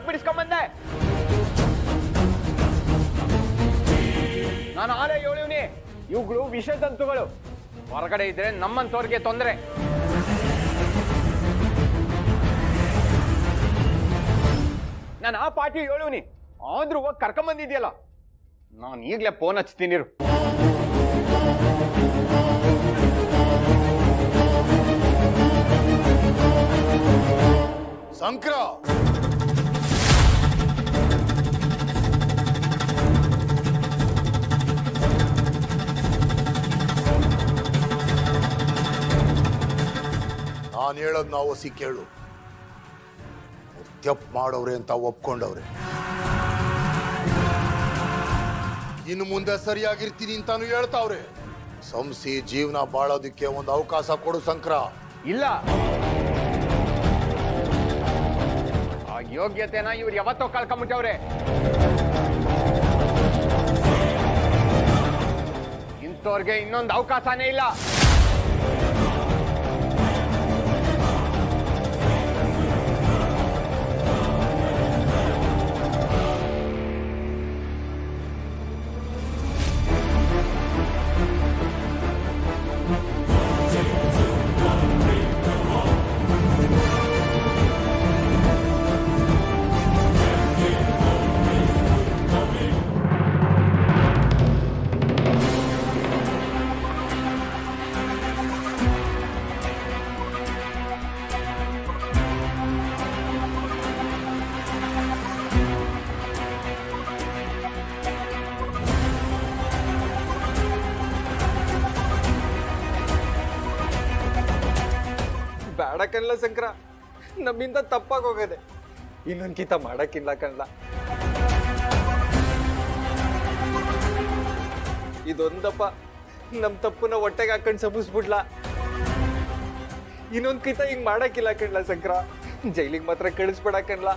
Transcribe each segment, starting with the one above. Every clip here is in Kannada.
ಯಾಕೆ ಬಿಡಿಸ್ಕೊಂಬಂದೆ? ನಾನು ಆಲೇ ಹೇಳಿವ್ನಿ, ಇವುಗಳು ವಿಷದಂತುಗಳು. ಹೊರಗಡೆ ಇದ್ರೆ ನಮ್ಮಂತವ್ರಿಗೆ ತೊಂದರೆ. ನಾನು ಆ ಪಾರ್ಟಿ ಹೇಳಿವ್ನಿ, ಆದ್ರೂ ಹೋಗಿ ಕರ್ಕೊಂಬಂದಿದ್ಯಲ್ಲ. ನಾನು ಈಗಲೇ ಫೋನ್ ಹಚ್ತೀನಿ. ಶಂಕರ, ನಾನು ಹೇಳೋದು ನಾವು ಹೊಸಿ ಕೇಳು. ತಪ್ಪು ಮಾಡೋವ್ರೆ ಅಂತ ಒಪ್ಕೊಂಡವ್ರೆ. ಇನ್ನು ಮುಂದೆ ಸರಿಯಾಗಿರ್ತೀನಿ ಅಂತಾನು ಹೇಳ್ತಾವ್ರೆ. ಸಂಸಿ ಜೀವನ ಬಾಳೋದಕ್ಕೆ ಒಂದು ಅವಕಾಶ ಕೊಡು ಶಂಕರ. ಇಲ್ಲ, ಆ ಯೋಗ್ಯತೆನ ಇವ್ರು ಯಾವತ್ತೋ ಕಳ್ಕೊಂಬಿಟ್ಟವ್ರೆ. ಇಂಥವ್ರಿಗೆ ಇನ್ನೊಂದು ಅವಕಾಶನೇ ಇಲ್ಲ. ಬೇಡ ಕಣ್ಲ ಶಂಕರ, ನಮ್ಮಿಂದ ತಪ್ಪಾಗೋಗದೆ. ಇನ್ನೊಂದ್ಕಿತ ಮಾಡಕ್ಕಿಲ್ಲ ಕಣ್ಲ. ಇದೊಂದಪ್ಪ ನಮ್ ತಪ್ಪುನ ಹೊಟ್ಟೆಗೆ ಹಾಕೊಂಡ್ ಸಬಸ್ಬಿಡ್ಲ. ಇನ್ನೊಂದ್ಕಿತ ಹಿಂಗ್ ಮಾಡಕ್ಕಿಲ್ಲ ಕಣ್ಲ ಶಂಕರ. ಜೈಲಿಗೆ ಮಾತ್ರ ಕಳಿಸ್ಬೇಡ ಕಣ್ಲ.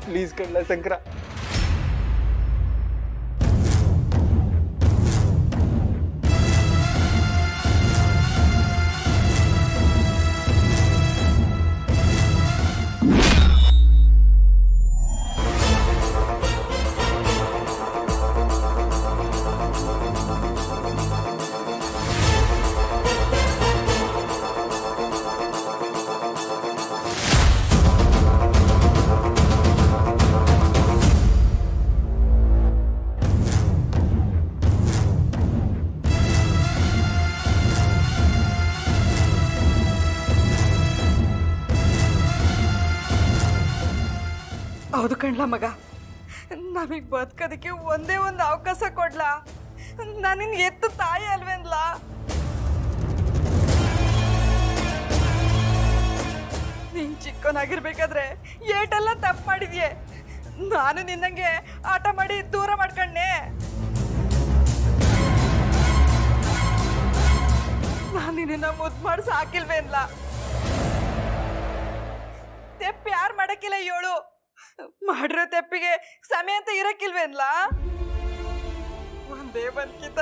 ಪ್ಲೀಸ್ ಕಣ್ಲ ಶಂಕರ. ಹೌದು ಕಣ್ಲ ಮಗ, ನಮಗ್ ಬದುಕೋದಕ್ಕೆ ಒಂದೇ ಒಂದು ಅವಕಾಶ ಕೊಡ್ಲಾ? ನಾನಿನ್ ಎತ್ತು ತಾಯಿ ಅಲ್ವೇನ್ಲ? ನೀನ್ ಚಿಕ್ಕವನಾಗಿರ್ಬೇಕಾದ್ರೆ ಏಟೆಲ್ಲ ತಪ್ಪು ಮಾಡಿದ್ಯೆ. ನಾನು ನಿನ್ನಂಗೆ ಆಟ ಮಾಡಿ ದೂರ ಮಾಡ್ಕೊಂಡೆ. ನಾನು ನಿನ್ನ ಮುದ್ದು ಮಾಡಿ ಸಾಕಿಲ್ವೇನ್ಲ? ತೆಪ್ಪು ಯಾರು ಮಾಡಕ್ಕಿಲ್ಲ ಹೇಳು. ಮಾಡಿರೋ ತೆಪ್ಪಿಗೆ ಸಮಯ ಅಂತ ಇರಕ್ಕಿಲ್ವೇನ್ಲ? ಒಂದೇ ಬಂದ್ಕಿತ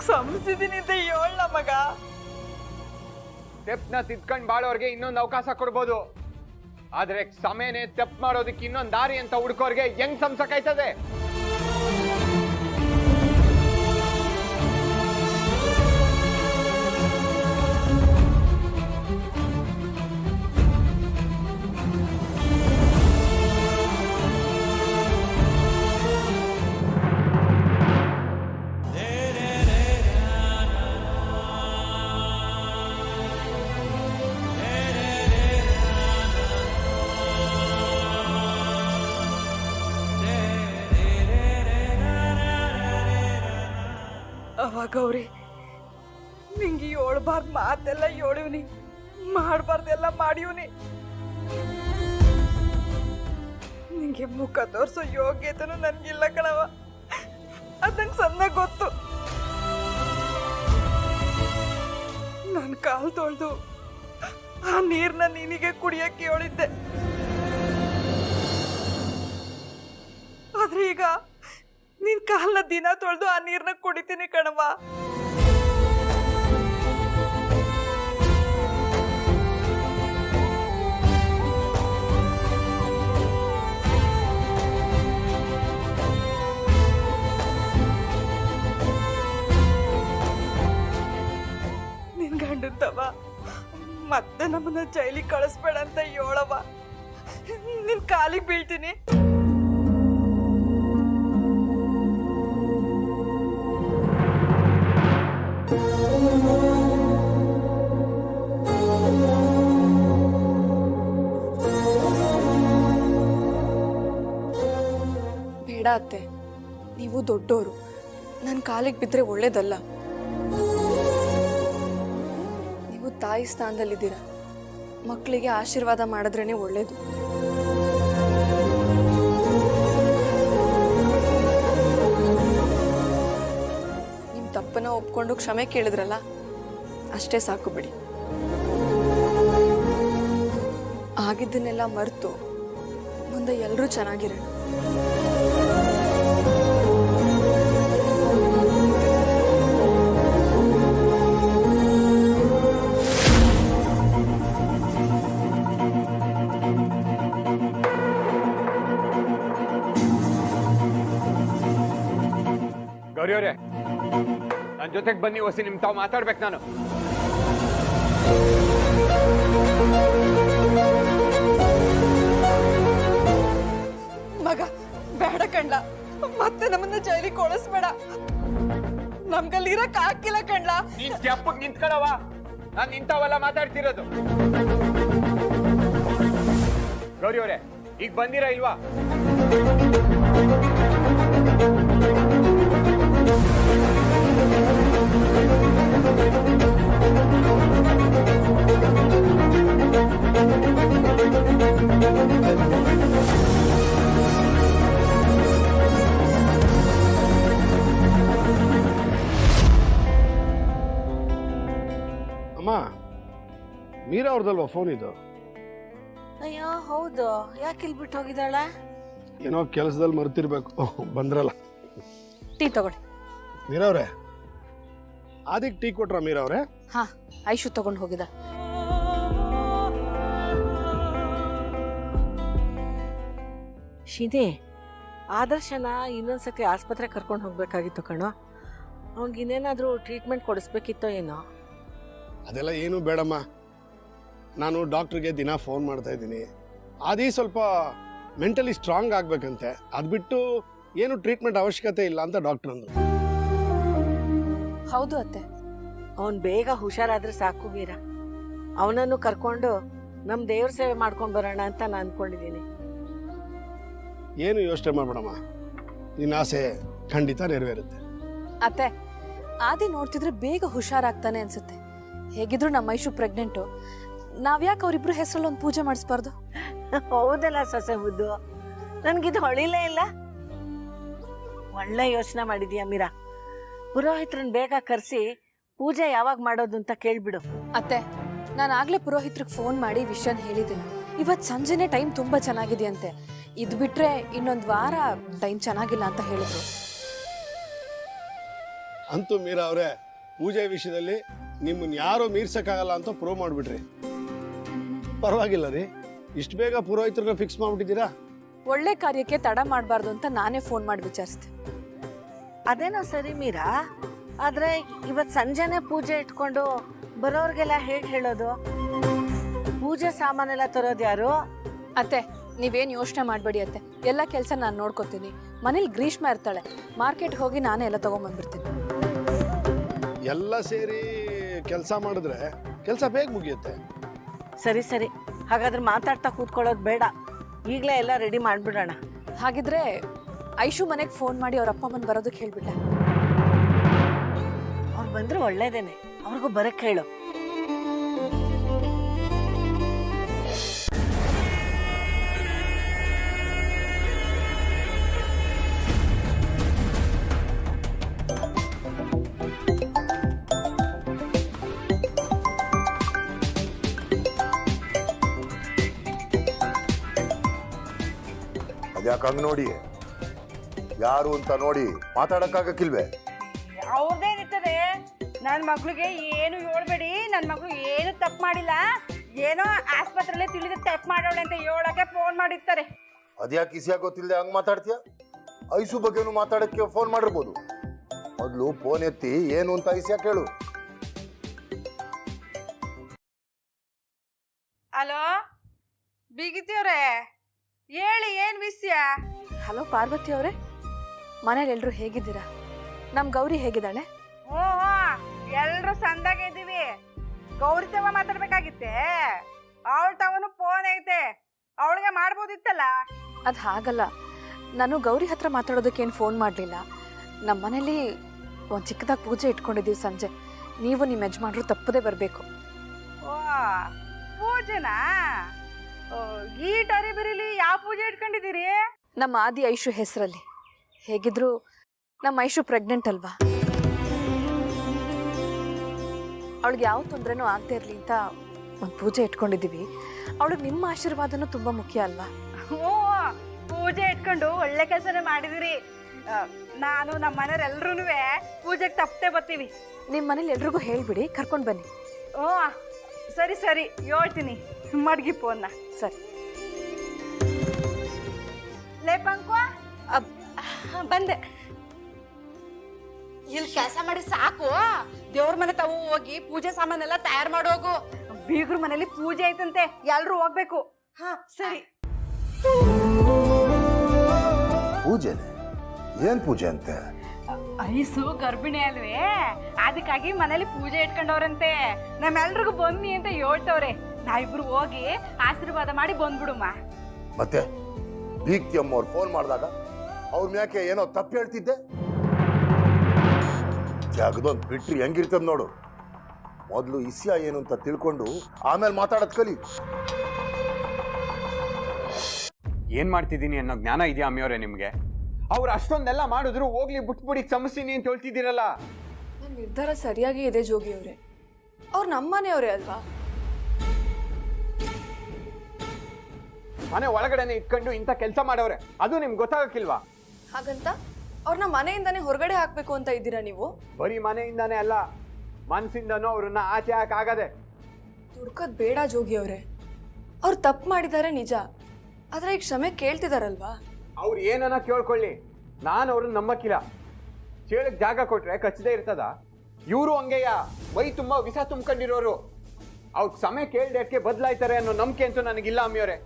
ಸಂಸಿದೀನಿ ಅಂತ ಹೇಳ ಮಗ. ತೆಪ್ಪನ ತಿದ್ಕೊಂಡ್ ಬಾಳೋರ್ಗೆ ಇನ್ನೊಂದು ಅವಕಾಶ ಕೊಡ್ಬೋದು, ಆದ್ರೆ ಸಮಯನೇ ತೆಪ್ಪು ಮಾಡೋದಕ್ಕೆ ಇನ್ನೊಂದು ದಾರಿ ಅಂತ ಹುಡ್ಕೋರ್ಗೆ ಹೆಂಗ್ ಸಂಸಕಾಯ್ತದೆ? ಗೌರಿ, ನಿಂಗೆ ಹೇಳ್ಬಾರ್ದು ಮಾತೆಲ್ಲ ಹೇಳಿವ್ನಿ, ಮಾಡಬಾರ್ದೆಲ್ಲ ಮಾಡಿವ್ನಿ. ನಿಂಗೆ ಮುಖ ತೋರಿಸೋ ಯೋಗ್ಯತೆನೂ ನನ್ಗಿಲ್ಲ ಕಣವ. ಅದ್ ನಂಗೆ ಸಣ್ಣಾಗಿ ಗೊತ್ತು. ನಾನು ಕಾಲು ತೊಳೆದು ಆ ನೀರ್ನ ನಿನಗೆ ಕುಡಿಯಕ್ಕೆ ಹೇಳಿದ್ದೆ. ಆದ್ರೆ ಈಗ ನಿನ್ ಕಾಲನ್ನ ದಿನ ತೊಳೆದು ಆ ನೀರ್ನ ಕುಡಿತೀನಿ ಕಣವ. ಮತ್ತೆ ನಮ್ಮನ್ನ ಜೈಲಿಗೆ ಕಳಿಸ್ಬೇಡ ಅಂತ ಹೇಳವ. ನಿನ್ ಕಾಲಿಗೆ ಬೀಳ್ತೀನಿ. ಬೇಡ ಅತ್ತೆ, ನೀವು ದೊಡ್ಡೋರು, ನನ್ನ ಕಾಲಿಗೆ ಬಿದ್ದರೆ ಒಳ್ಳೇದಲ್ಲ. ನೀವು ತಾಯಿ ಸ್ಥಾನದಲ್ಲಿದ್ದೀರ, ಮಕ್ಕಳಿಗೆ ಆಶೀರ್ವಾದ ಮಾಡಿದ್ರೇ ಒಳ್ಳೇದು. ನಿಮ್ಮ ತಪ್ಪನ್ನ ಒಪ್ಕೊಂಡು ಕ್ಷಮೆ ಕೇಳಿದ್ರಲ್ಲ, ಅಷ್ಟೇ ಸಾಕು ಬಿಡಿ. ಆಗಿದ್ದನ್ನೆಲ್ಲ ಮರೆತು ಮುಂದೆ ಎಲ್ಲರೂ ಚೆನ್ನಾಗಿರೋಣ. ಗೌರಿ ಅವರೇ, ನನ್ನ ಜೊತೆಗೆ ಬನ್ನಿ. ಹೊಸಿ ನಿಮ್ ತಾವು ಮಾತಾಡ್ಬೇಕು ನಾನು. ಮಗ ಬೇಡ ಕಣ್ಲ, ಮತ್ತೆ ನಮ್ಮನ್ನ ಜೈಲಿಗೆ ಕಳಿಸ್ಬೇಡ. ನಮ್ಗಲ್ಲಿ ಇರಕ್ ಆಗಿಲ್ಲ ಕಣ್ಲ. ನೀನ್ ಸ್ಟೆಪ್ಪಿಗೆ ನಿಂತ್ಕೊಳ್ಳವ, ನಾನು ನಿಂತಾವಲ್ಲ ಮಾತಾಡ್ತಿರೋದು. ಗೌರಿ ಅವರೇ, ಈಗ ಬಂದಿರಾ ಇಲ್ವಾ? ಅಮ್ಮ, ಮೀರಾ ಅವ್ರದಲ್ವಾ ಫೋನ್ ಇದು? ಅಯ್ಯೋ ಹೌದು, ಯಾಕೆ ಇಲ್ಲಿ ಬಿಟ್ಟು ಹೋಗಿದ್ದಾಳ? ಏನೋ ಕೆಲಸದಲ್ಲಿ ಮರ್ತಿರ್ಬೇಕು. ಬಂದ್ರಲ್ಲ. ಟೀ ತಗೊಳ್ಳಿ. ಮೀರಾ ಅವ್ರೆ, ಆದಿಕ್ ಟೀ ಕೊಟ್ರ ಮೀರಾ ಅವ್ರೆ? ಹಾ, ಐಶು ತಗೊಂಡು ಹೋಗಿದ. ಶಿದೆ, ಆದರ್ಶನ ಇನ್ನೊಂದ್ಸತಿ ಆಸ್ಪತ್ರೆ ಕರ್ಕೊಂಡು ಹೋಗ್ಬೇಕಾಗಿತ್ತು ಕಣೋ. ಅವ್ನಿಗೆ ಇನ್ನೇನಾದ್ರೂ ಟ್ರೀಟ್ಮೆಂಟ್ ಕೊಡಿಸ್ಬೇಕಿತ್ತೋ ಏನೋ. ಅದೆಲ್ಲ ಏನು ಬೇಡಮ್ಮ, ನಾನು ಡಾಕ್ಟ್ರಿಗೆ ದಿನ ಫೋನ್ ಮಾಡ್ತಾ ಇದ್ದೀನಿ. ಆದಿ ಸ್ವಲ್ಪ ಮೆಂಟಲಿ ಸ್ಟ್ರಾಂಗ್ ಆಗ್ಬೇಕಂತೆ, ಅದು ಬಿಟ್ಟು ಏನು ಟ್ರೀಟ್ಮೆಂಟ್ ಅವಶ್ಯಕತೆ ಇಲ್ಲ ಅಂತ ಡಾಕ್ಟರ್ ಅಂದ್ರು. ಹೌದು ಅತ್ತೆ, ಅವನ್ ಬೇಗ ಹುಷಾರಾದ್ರೆ ಸಾಕು ವೀರ. ಅವನನ್ನು ಕರ್ಕೊಂಡು ನಮ್ ದೇವ್ರ ಸೇವೆ ಮಾಡ್ಕೊಂಡು ಬರೋಣ ಅಂತ ನಾನು ಅನ್ಕೊಂಡಿದ್ದೀನಿ. ಏನು ಯೋಚನೆ ಮಾಡ್ಬೇಡಮ್ಮ, ನಿನ್ನ ಆಸೆ ಖಂಡಿತ ನೆರವೇರುತ್ತೆ. ಅತ್ತೆ, ಆದಿ ನೋಡ್ತಿದ್ರೆ ಬೇಗ ಹುಷಾರಾಗ್ತಾನೆ ಅನ್ಸುತ್ತೆ. ಹೇಗಿದ್ರು ನಮ್ಮ ಐಶು ಪ್ರೆಗ್ನೆಂಟು, ನಾವ್ಯಾಕೆ ಅವರಿಬ್ರು ಹೆಸರಲ್ಲಿ ಒಂದು ಪೂಜೆ ಮಾಡಿಸ್ಬಾರ್ದು? ಹೌದಲ್ಲ ಸೊಸೆ ಬುದ್ದು, ನನ್ಗಿದು ಹೊಳಿಲೇ ಇಲ್ಲ. ಒಳ್ಳೆ ಯೋಚನೆ ಮಾಡಿದ್ಯಾ ಮೀರಾ. ಪುರೋಹಿತ್ರನ್ ಬೇಗ ಕರೆಸಿ ಪೂಜೆ ಯಾವಾಗ ಮಾಡೋದು ಅಂತ ಕೇಳ್ಬಿಡು. ಅತ್ತೆ, ನಾನು ಆಗ್ಲೇ ಪುರೋಹಿತ್ರಿಗೆ ಫೋನ್ ಮಾಡಿ ವಿಷಯನ ಹೇಳಿದ್ದೀನಿ. ಇವತ್ತು ಸಂಜೆನೆ ಟೈಮ್ ತುಂಬಾ ಚೆನ್ನಾಗಿದೆಯಂತೆ. ಇದು ಬಿಟ್ರೆ ಇನ್ನೊಂದು ವಾರ ಟೈಮ್ ಚೆನ್ನಾಗಿಲ್ಲ ಅಂತ ಹೇಳಿದ್ರು. ಅಂತೂ ಮೀರಾ ಅವರೇ, ಪೂಜೆ ವಿಷಯದಲ್ಲಿ ನಿಮ್ಮನ್ನ ಯಾರು ಮೀರ್ಸಕ್ಕಾಗಲ್ಲ ಅಂತ ಪ್ರೂವ್ ಮಾಡಿಬಿಟ್ರಿ. ಪರವಾಗಿಲ್ಲ ರೀ, ಇಷ್ಟು ಬೇಗ ಪುರೋಹಿತರನ್ನ ಫಿಕ್ಸ್ ಮಾಡ್ಬಿಟ್ಟಿದ್ದೀರಾ. ಒಳ್ಳೆ ಕಾರ್ಯಕ್ಕೆ ತಡ ಮಾಡಬಾರ್ದು ಅಂತ ನಾನೇ ಫೋನ್ ಮಾಡಿ ವಿಚಾರಿಸಿದೆ. ಅದೇನೋ ಸರಿ ಮೀರಾ, ಆದ್ರೆ ಇವತ್ ಸಂಜೆನೆ ಪೂಜೆ ಇಟ್ಕೊಂಡು ಬರೋರ್ಗೆಲ್ಲ ಹೇಗ್ ಹೇಳೋದು? ಪೂಜೆ ಸಾಮಾನೆಲ್ಲ ತರೋದು ಯಾರು? ಅತ್ತೆ, ನೀವೇನು ಯೋಚನೆ ಮಾಡಬೇಡಿ ಅತ್ತೆ, ಎಲ್ಲ ಕೆಲಸ ನಾನು ನೋಡ್ಕೋತೀನಿ. ಮನೇಲಿ ಗ್ರೀಷ್ಮ ಇರ್ತಾಳೆ, ಮಾರ್ಕೆಟ್ ಹೋಗಿ ನಾನೇ ಎಲ್ಲ ತಗೊಂಡ್ಬಂದ್ಬಿಡ್ತೀನಿ. ಎಲ್ಲ ಸೇರಿ ಕೆಲಸ ಮಾಡಿದ್ರೆ ಕೆಲಸ ಬೇಗ ಮುಗಿಯುತ್ತೆ. ಸರಿ ಸರಿ, ಹಾಗಾದ್ರೆ ಮಾತಾಡ್ತಾ ಕೂತ್ಕೊಳ್ಳೋದು ಬೇಡ, ಈಗಲೇ ಎಲ್ಲ ರೆಡಿ ಮಾಡ್ಬಿಡೋಣ. ಹಾಗಿದ್ರೆ ಐಶು ಮನೆಗೆ ಫೋನ್ ಮಾಡಿ ಅವ್ರ ಅಪ್ಪ ಅಮ್ಮನ ಬರೋದಕ್ಕೆ ಹೇಳ್ಬಿಟ್ಟೆ. ಅವ್ರು ಬಂದ್ರೆ ಒಳ್ಳೇದೇನೆ, ಅವ್ರಿಗೂ ಬರಕ್ಕೆ ಹೇಳು. ಅದ್ಯಾಕೆ ಹಂಗ್ ನೋಡಿ? ಯಾರು ಅಂತ ನೋಡಿ ಮಾತಾಡಕ್ಕಾಗಕ್ಕಿಲ್ವೇ? ಅವ್ರದ್ದೇನಿರ್ತದೆ, ನನ್ನ ಮಗಳಿಗೆ ಏನು ಹೇಳ್ಬೇಡಿ, ನನ್ನ ಮಗಳು ಏನು ತಪ್ಪು ಮಾಡಿಲ್ಲ, ಏನೋ ಆಸ್ಪತ್ರೆಲ್ಲೇ ತಿಳಿದು ತಪ್ಪು ಮಾಡೋಳೆ ಅಂತ ಹೇಳಕ್ಕೆ ಫೋನ್ ಮಾಡಿರ್ತಾರೆ. ಅದ್ಯಾಕೆ ಇಸ್ಯಾ ಗೊತ್ತಿಲ್ಲದೆ ಹಂಗ್ ಮಾತಾಡ್ತೀಯ? ಐಸು ಬಗ್ಗೆನೂ ಮಾತಾಡಕ್ಕೆ ಫೋನ್ ಮಾಡಿರ್ಬೋದು. ಮೊದಲು ಫೋನ್ ಎತ್ತಿ ಏನು ಅಂತ ಇಸ್ಯಾ ಕೇಳು. ಹಲೋ ಬೀಗಿತಿಯವ್ರೆ, ಹೇಳಿ ಏನ್ ವಿಷಯ? ಹಲೋ ಪಾರ್ವತಿ ಅವರೇ, ಮನೇಲಿ ಎಲ್ರು ಹೇಗಿದ್ದೀರಾ? ನಮ್ಮ ಗೌರಿ ಹೇಗಿದ್ದಾಳೆ? ಓ ಎಲ್ರು ಸಂದಾಗ ಇದ್ದೀವಿ. ಗೌರಿ ತವ ಮಾತಾಡ್ಬೇಕಾಗಿತ್ತೆ. ಅವಳ ತವನು ಫೋನ್ ಐತೆ, ಅವಳಿಗೆ ಮಾಡ್ಬೋದಿತ್ತಲ್ಲ. ಅದು ಹಾಗಲ್ಲ, ನಾನು ಗೌರಿ ಹತ್ರ ಮಾತಾಡೋದಕ್ಕೇನು ಫೋನ್ ಮಾಡಲಿಲ್ಲ. ನಮ್ಮ ಮನೇಲಿ ಒಂದು ಚಿಕ್ಕದಾಗಿ ಪೂಜೆ ಇಟ್ಕೊಂಡಿದ್ದೀವಿ ಸಂಜೆ. ನೀವು ನಿಮ್ಮ ಯಜಮಾನ್ರು ತಪ್ಪದೇ ಬರಬೇಕು. ಓ ಪೂಜೆನಾ? ಈ ಟರಿ ಬಿರಿಲಿ ಯಾವ ಪೂಜೆ ಇಟ್ಕೊಂಡಿದ್ದೀರಿ? ನಮ್ಮ ಆದಿ ಐಶು ಹೆಸರಲ್ಲಿ. ಹೇಗಿದ್ರು ನಮ್ಮ ಐಶು ಪ್ರೆಗ್ನೆಂಟ್ ಅಲ್ವಾ, ಅವಳಿಗೆ ಯಾವ ತೊಂದರೆನೂ ಆಗದೆ ಇರಲಿ ಅಂತ ಒಂದು ಪೂಜೆ ಇಟ್ಕೊಂಡಿದ್ದೀವಿ. ಅವಳಿಗೆ ನಿಮ್ಮ ಆಶೀರ್ವಾದನೂ ತುಂಬ ಮುಖ್ಯ ಅಲ್ವಾ? ಓ ಪೂಜೆ ಇಟ್ಕೊಂಡು ಒಳ್ಳೆ ಕೆಲಸನೇ ಮಾಡಿದಿರಿ. ನಾನು ನಮ್ಮ ಮನೆಯವ್ರೆಲ್ರೂ ಪೂಜೆಗೆ ತಪ್ಪದೆ ಬರ್ತೀವಿ. ನಿಮ್ಮ ಮನೇಲಿ ಎಲ್ರಿಗೂ ಹೇಳ್ಬಿಡಿ, ಕರ್ಕೊಂಡು ಬನ್ನಿ. ಓ ಸರಿ ಸರಿ ಹೇಳ್ತೀನಿ. ಮಡ್ಗಿ ಫೋನ್ನ. ಸರಿ. ಲೇ ಪಂಕ್ವ, ಬಂದೆ. ಇಲ್ಲಿ ಕೆಲಸ ಮಾಡಿ ಸಾಕು. ದೇವ್ರ ಮನೆ ತಾವು ಹೋಗಿ ಪೂಜೆ ಸಾಮಾನೆಲ್ಲ ತಯಾರು ಮಾಡೋಗು. ಬೀಗ್ರ ಮನೇಲಿ ಪೂಜೆ ಐತಂತೆ, ಎಲ್ರು ಹೋಗ್ಬೇಕು. ಹಾ ಸರಿ. ಪೂಜೆನೆ? ಏನ್ ಪೂಜೆ ಅಂತೆ? ಐಸು ಗರ್ಭಿಣಿ ಅಲ್ವೇ, ಅದಕ್ಕಾಗಿ ಮನೇಲಿ ಪೂಜೆ ಇಟ್ಕೊಂಡವ್ರಂತೆ. ನಮ್ಮೆಲ್ರಿಗೂ ಬನ್ನಿ ಅಂತ ಹೇಳ್ತವ್ರೆ. ನಾವಿಬ್ರು ಹೋಗಿ ಆಶೀರ್ವಾದ ಮಾಡಿ ಬಂದ್ಬಿಡುಮ್ಮ. ಮತ್ತೆ ಬೀಗ್ತಿ ಅಮ್ಮವ್ರು ಫೋನ್ ಮಾಡಿದಾಗ ಅವ್ರ ಮ್ಯಾಕೆ ಏನೋ ತಪ್ಪು ಹೇಳ್ತಿದ್ದೆ. ಜಾಗದೊಂದು ಬಿಟ್ರಿ ಹೆಂಗಿರ್ತದ ನೋಡು. ಮೊದಲು ಇಸ್ಯಾ ಏನು ಅಂತ ತಿಳ್ಕೊಂಡು ಆಮೇಲೆ ಮಾತಾಡೋದ್ ಕಲಿ. ಏನ್ ಮಾಡ್ತಿದ್ದೀನಿ ಅನ್ನೋ ಜ್ಞಾನ ಇದೆಯಾ ಅಮ್ಮಿಯವರೇ ನಿಮ್ಗೆ? ಅವ್ರು ಅಷ್ಟೊಂದೆಲ್ಲ ಮಾಡಿದ್ರು ಹೋಗ್ಲಿ ಬಿಟ್ಬಿಡಿ ಕ್ಷಮಿಸ್ತೀನಿ ಅಂತ ಹೇಳ್ತಿದ್ದೀರಲ್ಲ. ನನ್ನ ನಿರ್ಧಾರ ಸರಿಯಾಗಿ ಇದೆ ಜೋಗಿ ಅವರೇ. ಅವ್ರು ನಮ್ಮನೆಯವರೇ ಅಲ್ವಾ? ಮನೆ ಒಳಗಡೆನೆ ಇಟ್ಕೊಂಡು ಇಂಥ ಕೆಲಸ ಮಾಡವ್ರೆ, ಅದು ನಿಮ್ಗೆ ಗೊತ್ತಾಗಕ್ಕಿಲ್ವಾ? ಹಾಗಂತ ಅವ್ರನ್ನ ಮನೆಯಿಂದಾನೇ ಹೊರಗಡೆ ಹಾಕ್ಬೇಕು ಅಂತ ಇದ್ದೀರಾ ನೀವು? ಬರೀ ಮನೆಯಿಂದಾನೇ ಅಲ್ಲ, ಮನ್ಸಿಂದನೂ ಅವ್ರನ್ನ ಆಚೆ ಹಾಕಾಗದೆ. ದುಡ್ಕೋದ್ ಬೇಡ ಜೋಗಿ ಅವರೇ. ಅವ್ರು ತಪ್ಪು ಮಾಡಿದ್ದಾರೆ ನಿಜ, ಆದ್ರೆ ಈಗ ಕ್ಷಮೆ ಕೇಳ್ತಿದಾರಲ್ವಾ? ಅವ್ರು ಏನನ್ನ ಕೇಳ್ಕೊಳ್ಳಿ, ನಾನು ಅವ್ರನ್ನ ನಂಬಕ್ಕಿಲ್ಲ. ಚೇಳಕ್ ಜಾಗ ಕೊಟ್ರೆ ಕಚ್ಚದೆ ಇರ್ತದ? ಇವರು ಹಂಗೆಯ ಮೈ ತುಂಬ ವಿಷ ತುಂಬ್ಕೊಂಡಿರೋರು. ಅವ್ರ ಸಮಯ ಕೇಳ್ದಕ್ಕೆ ಬದಲಾಯ್ತಾರೆ ಅನ್ನೋ ನಂಬಿಕೆ ಅಂತೂ ನನಗಿಲ್ಲ ಅಮ್ಮಿಯವರೇ.